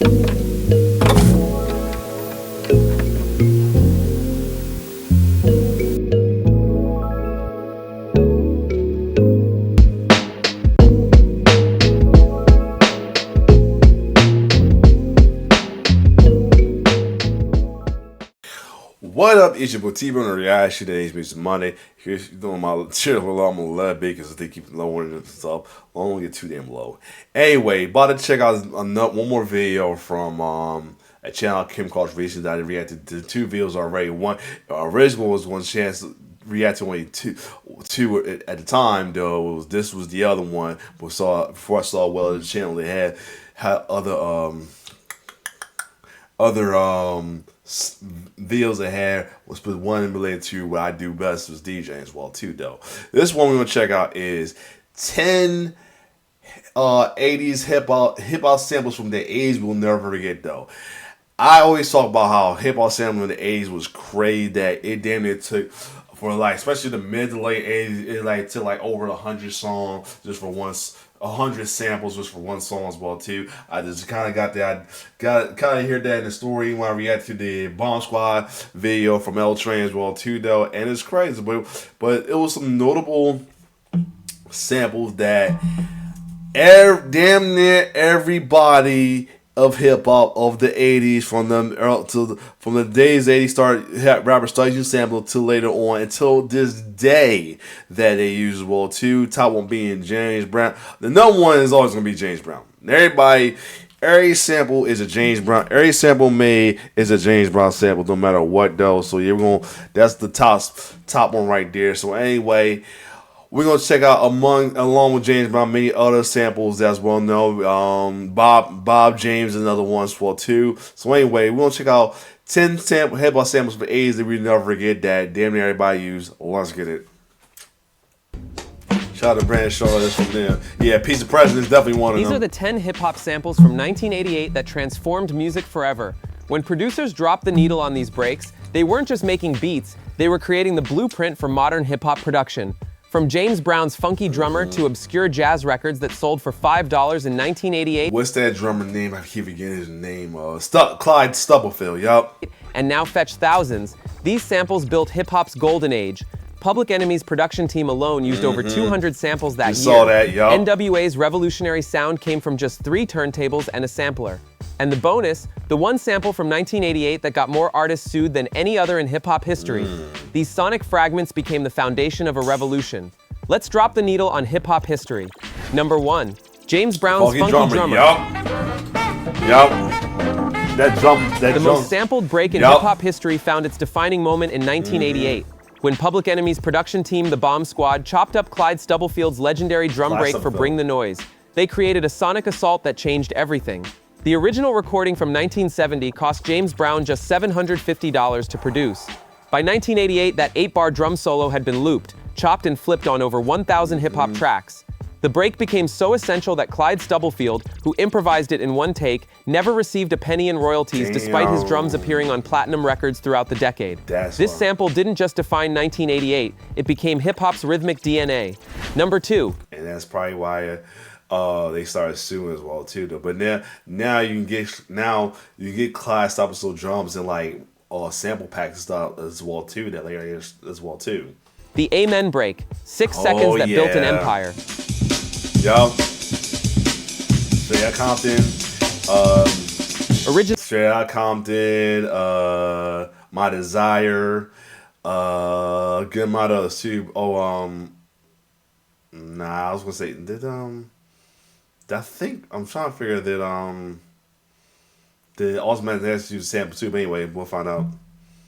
What up, it's your boy T-Bone on Reaction Today's Music Monday. Here's doing my chill alarm on 11 because they keep lowering and stuff. I don't get too damn low. Anyway, about to check out one more video from a channel Kim Carter's Reaction that I reacted to two videos already. One original was one chance to react to only two at the time though. This was the other one. But before I saw the channel they had other videos I had was one related to what I do best was DJing as well too though. This one we're gonna check out is 10 80s hip hop samples from the 80s we'll never forget though. I always talk about how hip hop sampling in the 80s was crazy, that it damn near took for like, especially the mid to late 80s, it like took like over 100 songs just for 100 samples just for one song as well too. I just kind of got hear that in the story when I react to the Bomb Squad video from L Train as well too though, and it's crazy, but it was some notable samples that damn near everybody of hip hop of the 80s from the days 80s rappers started using sample till later on until this day that they use as well too. Top one being James Brown. The number one is always gonna be James Brown. Every sample is a James Brown. Every sample made is a James Brown sample, no matter what though. So that's the top one right there. So anyway, we're gonna check out along with James Brown many other samples that's well known. Bob James is another one as well too. So anyway, we're gonna check out 10 hip hop samples for A's that we never forget that damn near everybody use. Let's get it. Shout out to Brandon Shaw, that's from them. Yeah, Piece of President is definitely one of them. These are the 10 hip hop samples from 1988 that transformed music forever. When producers dropped the needle on these breaks, they weren't just making beats, they were creating the blueprint for modern hip hop production. From James Brown's funky drummer to obscure jazz records that sold for $5 in 1988. What's that drummer name? I keep forgetting his name. Clyde Stubblefield, yup. And now fetch thousands. These samples built hip-hop's golden age. Public Enemy's production team alone used over 200 samples that year. Saw that, yup. NWA's revolutionary sound came from just 3 turntables and a sampler. And the bonus, the one sample from 1988 that got more artists sued than any other in hip-hop history. These sonic fragments became the foundation of a revolution. Let's drop the needle on hip-hop history. Number 1, James Brown's funky drummer. Yup. The most sampled break in hip-hop history found its defining moment in 1988. When Public Enemy's production team, the Bomb Squad, chopped up Clyde Stubblefield's legendary drum break for Bring the Noise. They created a sonic assault that changed everything. The original recording from 1970 cost James Brown just $750 to produce. By 1988, that 8-bar drum solo had been looped, chopped and flipped on over 1,000 hip-hop tracks. The break became so essential that Clyde Stubblefield, who improvised it in one take, never received a penny in royalties despite his drums appearing on platinum records throughout the decade. This sample didn't just define 1988, it became hip-hop's rhythmic DNA. Number 2. And that's probably why they started suing as well too though. But now you get Clyde Stubblefield drums and like sample packs stuff as well too that later as well too. The Amen break, 6 seconds that built an empire. Yup. Straight Outta Compton. Straight Outta Compton. My Desire. Good amount of others too. I was gonna say I think I'm trying to figure that the Osman has to use sample too, but anyway, we'll find out.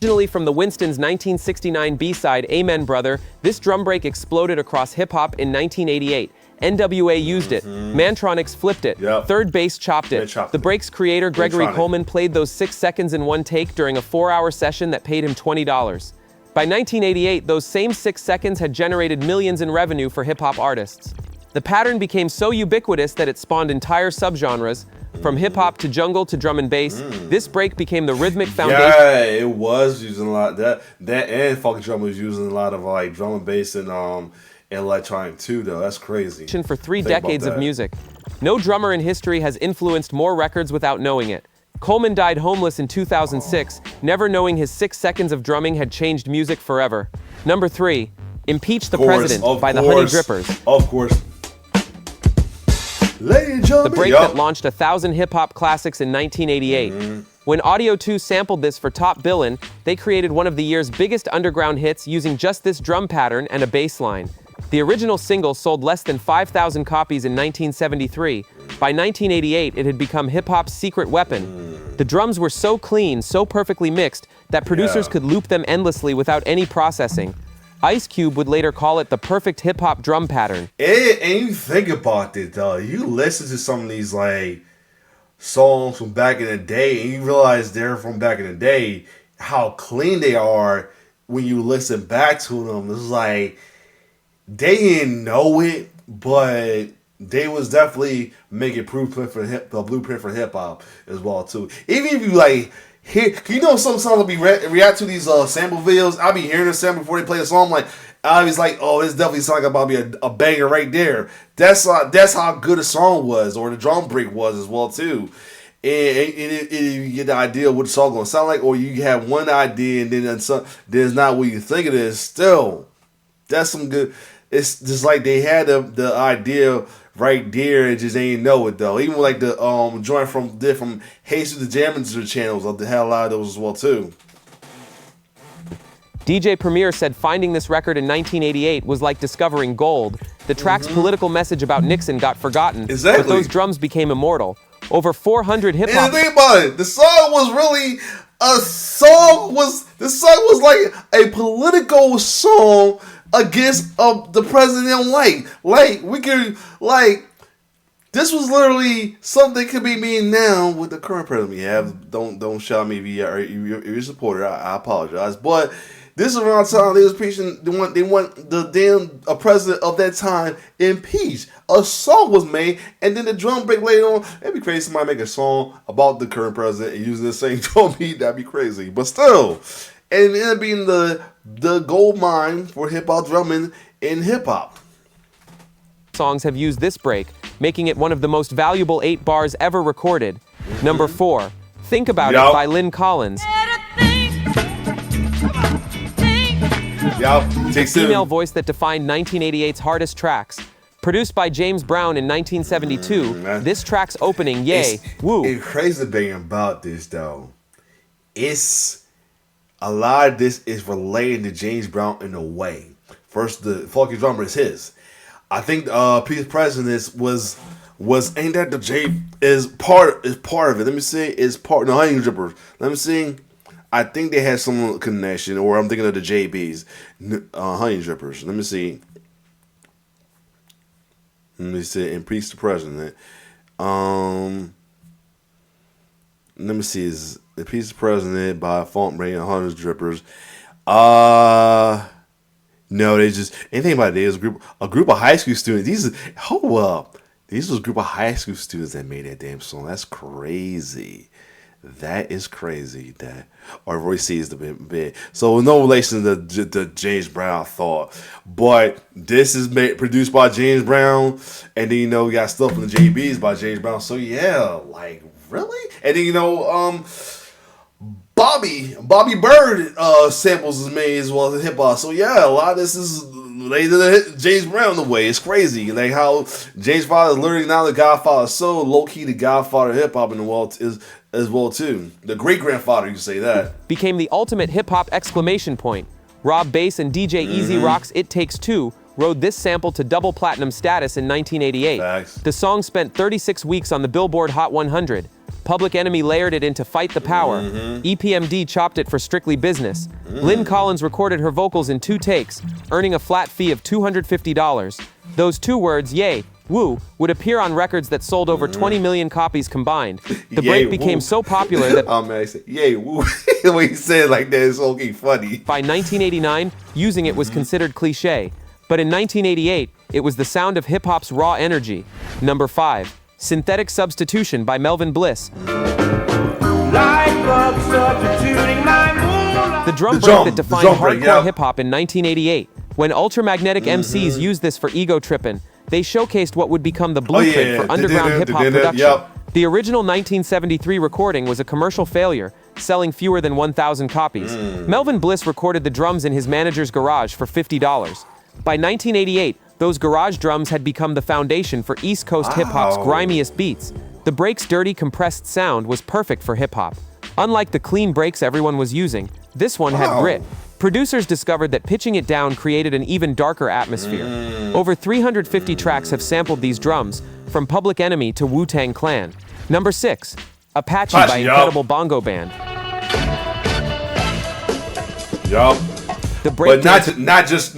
Originally from the Winston's 1969 B-side Amen Brother, this drum break exploded across hip-hop in 1988. NWA used it. Mantronix flipped it. Third Bass chopped it. The break's creator, Gregory Coleman, played those 6 seconds in one take during a 4-hour session that paid him $20. By 1988, those same 6 seconds had generated millions in revenue for hip-hop artists. The pattern became so ubiquitous that it spawned entire subgenres. From hip-hop to jungle to drum and bass, this break became the rhythmic foundation. Yeah, it was using a lot. That and Funky Drum was using a lot of like drum and bass and electronic too, though. That's crazy. For 3 decades of music. No drummer in history has influenced more records without knowing it. Coleman died homeless in 2006, never knowing his 6 seconds of drumming had changed music forever. Number 3. Impeach the President by the Honey Drippers. Of course. The break that launched 1,000 hip-hop classics in 1988. When Audio 2 sampled this for Top Billin', they created one of the year's biggest underground hits using just this drum pattern and a bass line. The original single sold less than 5,000 copies in 1973. By 1988, it had become hip-hop's secret weapon. The drums were so clean, so perfectly mixed, that producers could loop them endlessly without any processing. Ice Cube would later call it the perfect hip-hop drum pattern. And you think about it, though. You listen to some of these, like, songs from back in the day, and you realize they're from back in the day, how clean they are when you listen back to them. It's like, they didn't know it, but they was definitely making blueprint for hip hop as well too. Even if you like hear, you know, some songs will be react to these sample videos. I'll be hearing the sample before they play the song. Like I was like, oh, this definitely sounds like about to be a banger right there. That's how good a song was, or the drum break was as well too. And you get the idea of what the song gonna sound like, or you have one idea and then it's not what you think it is. Still, that's some good. It's just like they had the idea right there and just ain't know it though. Even like the joint from Jesus the Jamager channels, they had a lot of those as well too. DJ Premier said finding this record in 1988 was like discovering gold. The track's political message about Nixon got forgotten, but those drums became immortal. Over 400 hip hop. And think about it, the song was really the song was like a political song against the president. Like we could this was literally something could be mean now with the current president we have. Don't shout me if you're a supporter. I apologize, but this is around time they was preaching. They want the damn president of that time impeached. A song was made, and then the drum break later on. It'd be crazy somebody make a song about the current president and using the same drum beat. That'd be crazy, but still. And it being the gold mine for hip-hop drumming in hip-hop. Songs have used this break, making it one of the most valuable 8 bars ever recorded. Number 4, Think About It by Lynn Collins. The female voice that defined 1988's hardest tracks. Produced by James Brown in 1972, this track's opening, Yay, Woo. It's crazy thing about this, though. A lot of this is related to James Brown in a way. First, the funky drummer is his. I think Peace President was ain't that the J is part of it. Let me see, is part no Honey Drippers. Let me see. I think they had some connection, or I'm thinking of the JBs, Honey Drippers. Let me see. Impeach the President. Let me see. Is Impeach the President by Funk Brain and Honey Drippers? No, they just anything about it is a group of high school students. These was a group of high school students that made that damn song. That's crazy. That is crazy. That or Roy C is the bit. So no relation to James Brown thought, but this is produced by James Brown, and then we got stuff from the JBs by James Brown. So yeah, like really, and then Bobby Bird samples is made as well as hip hop. So yeah, a lot of this is related to James Brown the way. It's crazy, like how James Brown is literally now the Godfather. So low key the Godfather of hip hop in the world is as well too. The great grandfather, you can say that. Became the ultimate hip hop exclamation point. Rob Bass and DJ Easy Rock's It Takes Two rode this sample to double platinum status in 1988. Facts. The song spent 36 weeks on the Billboard Hot 100. Public Enemy layered it into Fight the Power. EPMD chopped it for Strictly Business. Lynn Collins recorded her vocals in 2 takes, earning a flat fee of $250. Those 2 words, Yay, Woo, would appear on records that sold over 20 million copies combined. The break became so popular that oh man, I said, Yay, Woo. The way he said it like that is okay funny. By 1989, using it was considered cliche. But in 1988, it was the sound of hip-hop's raw energy. Number 5. Synthetic Substitution by Melvin Bliss. The drum break that defined hardcore hip-hop in 1988, when Ultramagnetic MCs used this for Ego Trippin'. They showcased what would become the blueprint for underground hip-hop production. Yep. The original 1973 recording was a commercial failure, selling fewer than 1,000 copies. Melvin Bliss recorded the drums in his manager's garage for $50. By 1988, those garage drums had become the foundation for East Coast hip-hop's grimiest beats. The break's dirty, compressed sound was perfect for hip-hop. Unlike the clean breaks everyone was using, this one had grit. Producers discovered that pitching it down created an even darker atmosphere. Over 350 tracks have sampled these drums, from Public Enemy to Wu-Tang Clan. Number 6, Apache by Incredible Bongo Band. Yup. The break but not just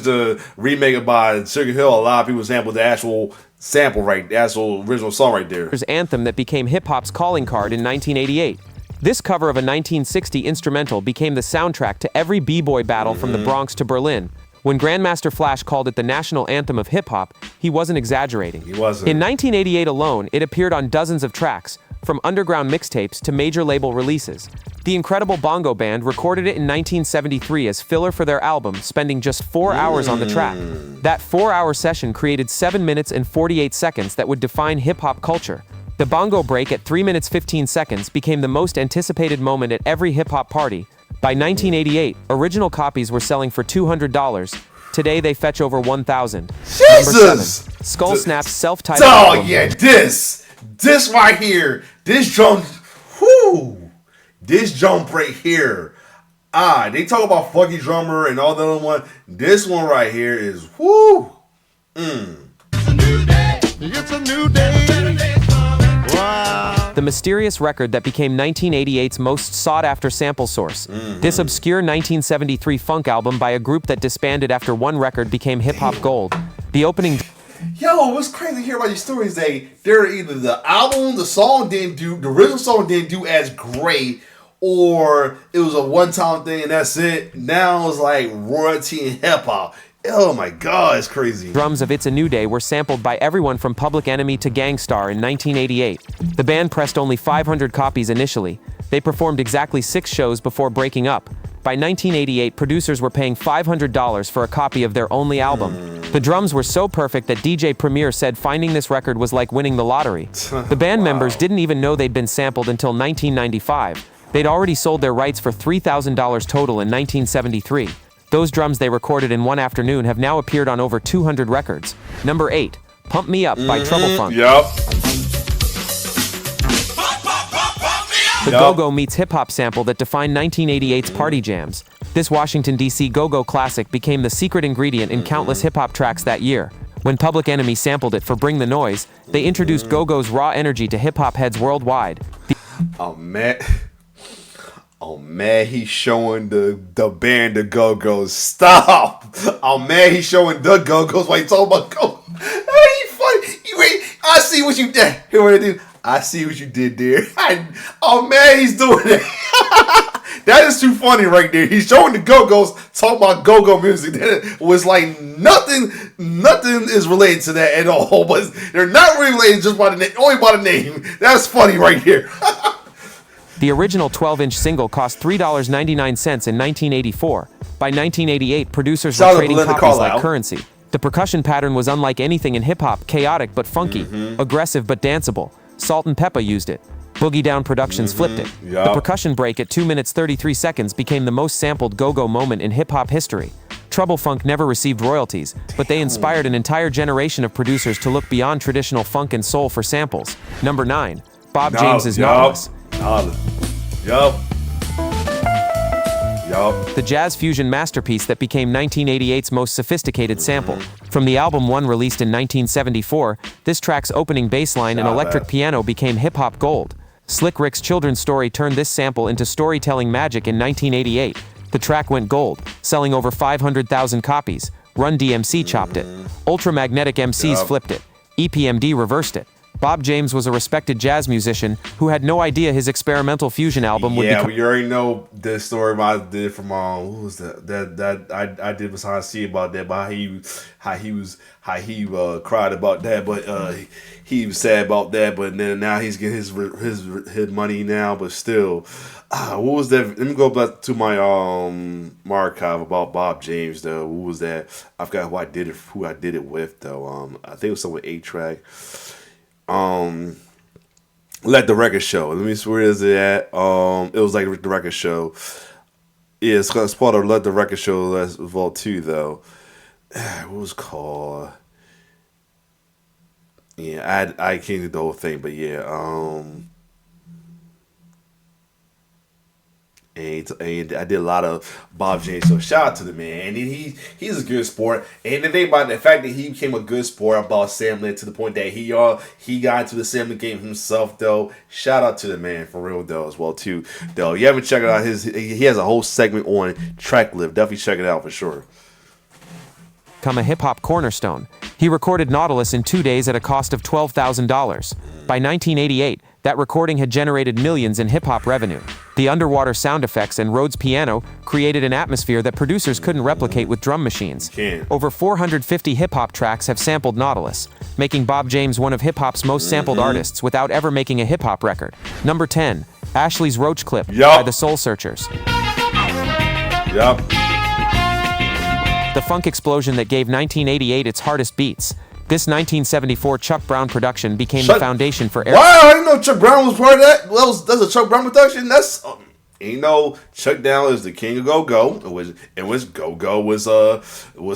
the remake by Sugar Hill. A lot of people sampled the actual sample the actual original song right there. Anthem that became hip-hop's calling card in 1988. This cover of a 1960 instrumental became the soundtrack to every b-boy battle from the Bronx to Berlin. When Grandmaster Flash called it the national anthem of hip-hop, he wasn't exaggerating. He wasn't. In 1988 alone, it appeared on dozens of tracks, from underground mixtapes to major label releases. The Incredible Bongo Band recorded it in 1973 as filler for their album, spending just 4 hours on the track. That 4-hour session created 7 minutes and 48 seconds that would define hip-hop culture. The bongo break at 3 minutes 15 seconds became the most anticipated moment at every hip-hop party. By 1988, original copies were selling for $200. Today, they fetch over $1,000. Jesus! Skull Snap's self-titled Oh, album. yeah, this right here. This drum, this jump right here. They talk about Funky Drummer and all the other one. This one right here is, It's a new day. It's a new day. Wow. The mysterious record that became 1988's most sought-after sample source. This obscure 1973 funk album by a group that disbanded after one record became hip-hop gold. The opening... Yo, what's crazy to hear about these stories? They're either the album, the original song didn't do as great, or it was a one-time thing and that's it. Now it's like royalty and hip-hop. Oh my God, it's crazy. Drums of It's a New Day were sampled by everyone from Public Enemy to Gang Starr in 1988. The band pressed only 500 copies initially. They performed exactly 6 shows before breaking up. By 1988, producers were paying $500 for a copy of their only album. The drums were so perfect that DJ Premier said finding this record was like winning the lottery. The band members didn't even know they'd been sampled until 1995. They'd already sold their rights for $3,000 total in 1973. Those drums they recorded in one afternoon have now appeared on over 200 records. Number 8, Pump Me Up by Trouble Funk. Yup. The Go-Go meets hip-hop sample that defined 1988's party jams. This Washington, D.C. Go-Go classic became the secret ingredient in countless hip-hop tracks that year. When Public Enemy sampled it for Bring the Noise, they introduced Go-Go's raw energy to hip-hop heads worldwide. Oh man, he's showing the band the Go-Go's. Stop! Oh man, he's showing the Go-Go's while he's talking about Go. Hey, you funny. I see what you did. Here what I do. I see what you did there. Oh man, he's doing it. That is too funny right there. He's showing the Go-Go's talking about Go-Go music. That was like nothing is related to that at all. But they're not really related just by the name, only by the name. That's funny right here. The original 12-inch single cost $3.99 in 1984. By 1988, producers were trading copies like currency. The percussion pattern was unlike anything in hip-hop, chaotic but funky, aggressive but danceable. Salt and Peppa used it. Boogie Down Productions flipped it. The percussion break at 2 minutes 33 seconds became the most sampled go-go moment in hip-hop history. Trouble Funk never received royalties, but they inspired an entire generation of producers to look beyond traditional funk and soul for samples. Number 9, Bob James's Nautilus. The jazz fusion masterpiece that became 1988's most sophisticated sample. From the album One released in 1974, this track's opening bass line and electric piano became hip-hop gold. Slick Rick's Children's Story turned this sample into storytelling magic in 1988. The track went gold, selling over 500,000 copies. Run DMC chopped it. Ultramagnetic MCs flipped it. EPMD reversed it. Bob James was a respected jazz musician who had no idea his experimental fusion album would become... Yeah, we already know the story I did from what was that I did behind see about that, but how he cried about that, but he was sad about that, but then now he's getting his money now, but still, what was that? Let me go back to my archive about Bob James though. What was that? I forgot who I did it with though. I think it was someone 8-Track. Let the Record Show. Let me see, where is it at? It was like the Record Show. Yeah, it's part of Let the Record Show. That's Vault 2 though. What was it called? Yeah, I can't do the whole thing, but yeah, and I did a lot of Bob James, so shout out to the man. And he's a good sport. And the thing about the fact that he became a good sport about sampling to the point that he got into the sampling game himself though. Shout out to the man for real though as well too. Though you haven't checked out he has a whole segment on Tracklib. Definitely check it out for sure. Become a hip-hop cornerstone. He recorded Nautilus in 2 days at a cost of $12,000. By 1988, that recording had generated millions in hip-hop revenue. The underwater sound effects and Rhodes piano created an atmosphere that producers couldn't replicate with drum machines. Over 450 hip-hop tracks have sampled Nautilus, making Bob James one of hip-hop's most sampled artists without ever making a hip-hop record. Number 10, Ashley's Roach Clip by the Soul Searchers. Yup. The funk explosion that gave 1988 its hardest beats. This 1974 Chuck Brown production became the foundation for... Wow, I didn't know Chuck Brown was part of that. That's a Chuck Brown production. That's... Chuck Brown is the king of go-go. It was go-go was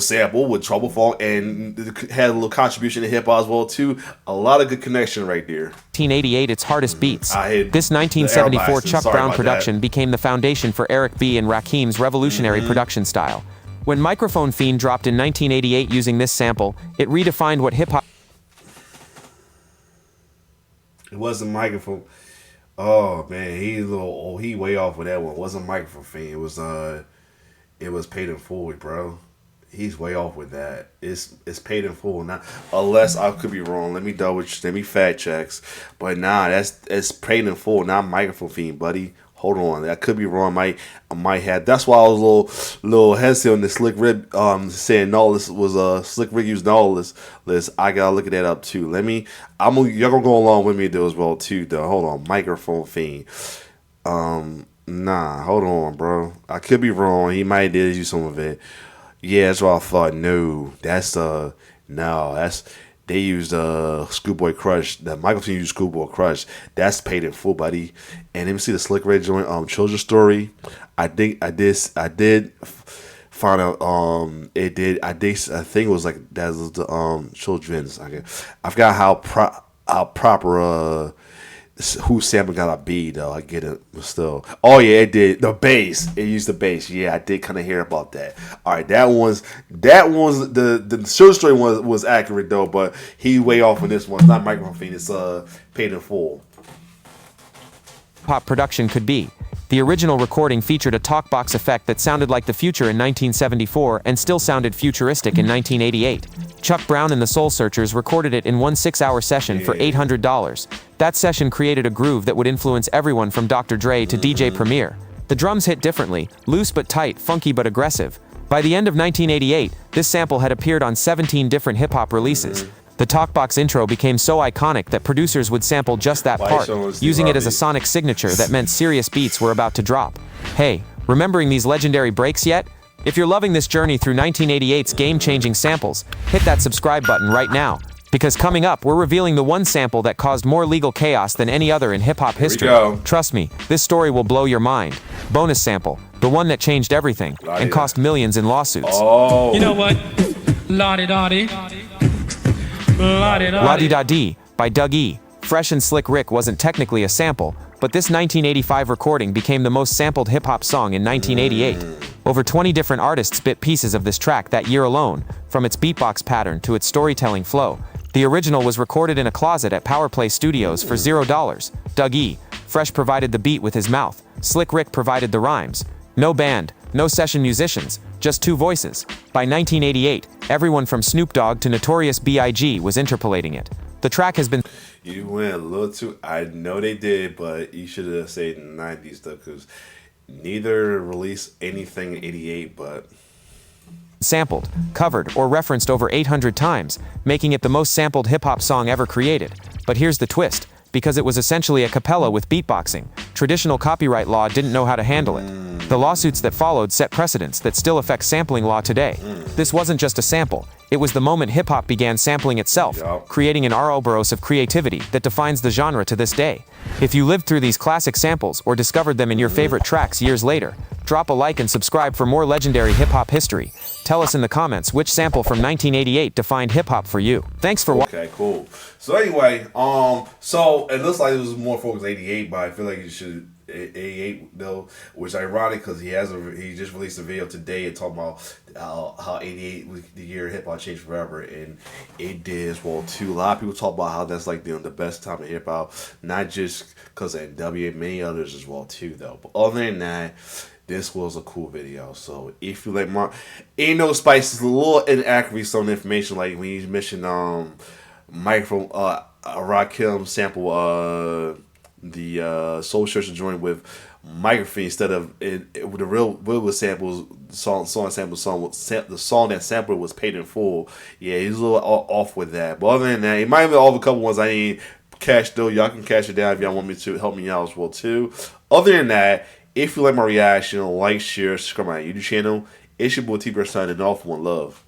sampled with Trouble Funk and had a little contribution to hip-hop as well too. A lot of good connection right there. 1988 its hardest beats. This 1974 Chuck Brown production became the foundation for Eric B. and Rakim's revolutionary production style. When Microphone Fiend dropped in 1988 using this sample, it redefined what hip-hop... It wasn't Microphone... Oh, man, he way off with that one. It wasn't Microphone Fiend. It was Paid in Full, bro. He's way off with that. It's Paid in Full. Now, unless I could be wrong. Let me fact checks. But nah, it's Paid in Full, not Microphone Fiend, buddy. Hold on, I could be wrong. I might have. That's why I was a little hesitant on the Slick Rick saying Nautilus was Slick Rick used Nautilus list. I gotta look at that up too. Y'all gonna go along with me though as well too though. Hold on, Microphone Fiend. Nah, hold on, bro. I could be wrong. He might did use some of it. Yeah, that's what I thought. No, they used Schoolboy Crush. That Michael T used Schoolboy Crush. That's Paid in Full, buddy. And let me see the Slick Red joint. Children's Story. I did find out. I think it was like that was the Children's. I forgot how proper who sample gotta be though. I get it, but still. Oh yeah, it did. The bass. It used the bass. Yeah, I did kind of hear about that. All right, that one's the Children's Story was accurate though, but he way off on this one. It's not Microphone Fiend. It's Paid in Full. Pop production could be. The original recording featured a talkbox effect that sounded like the future in 1974 and still sounded futuristic in 1988. Chuck Brown and the Soul Searchers recorded it in one 6-hour session for $800. That session created a groove that would influence everyone from Dr. Dre to DJ Premier. The drums hit differently, loose but tight, funky but aggressive. By the end of 1988, this sample had appeared on 17 different hip-hop releases. The talkbox intro became so iconic that producers would sample just that part, using it as a sonic signature that meant serious beats were about to drop. Hey, remembering these legendary breaks yet? If you're loving this journey through 1988's game-changing samples, hit that subscribe button right now. Because coming up, we're revealing the one sample that caused more legal chaos than any other in hip-hop history. Trust me, this story will blow your mind. Bonus sample, the one that changed everything and cost millions in lawsuits. Oh. You know what? La-di-da-di. La-di-da-di by Doug E. Fresh and Slick Rick wasn't technically a sample, but this 1985 recording became the most sampled hip-hop song in 1988. Over 20 different artists bit pieces of this track that year alone, from its beatbox pattern to its storytelling flow. The original was recorded in a closet at Powerplay Studios for $0. Doug E. Fresh provided the beat with his mouth. Slick Rick provided the rhymes. No band, no session musicians, just two voices. By 1988, everyone from Snoop Dogg to Notorious B.I.G. was interpolating it. The track has been You went a little too. I know they did, but you should have said 90s though, because neither released anything in '88, but. sampled, covered, or referenced over 800 times, making it the most sampled hip-hop song ever created. But here's the twist. Because it was essentially a cappella with beatboxing, traditional copyright law didn't know how to handle it. The lawsuits that followed set precedents that still affect sampling law today. This wasn't just a sample. It was the moment hip-hop began sampling itself, creating an Ouroboros of creativity that defines the genre to this day. If you lived through these classic samples or discovered them in your favorite tracks years later, drop a like and subscribe for more legendary hip-hop history. Tell us in the comments which sample from 1988 defined hip-hop for you. Thanks for watching. Okay, cool. So anyway, so it looks like it was more focused '88, but I feel like it should '88 though, which is ironic because he just released a video today and talking about how '88 was the year hip hop changed forever, and it did as well too. A lot of people talk about how that's like the best time of hip hop, not just because of NWA, many others as well too though. But other than that, this was a cool video. So if you like Ain't No Spice is a little inaccurate some information, like when you mentioned microphone Rakim sample the Soul Searcher joint with microphone instead of with the real samples the song the song that sampled was paid in full. Yeah, he's a little off with that. But other than that, it might have been all the couple ones I need cash though. Y'all can cash it down if y'all want me to help me out as well too. Other than that, if you like my reaction, like, share, subscribe to my YouTube channel. It's your boy T-Bird signing off. One love.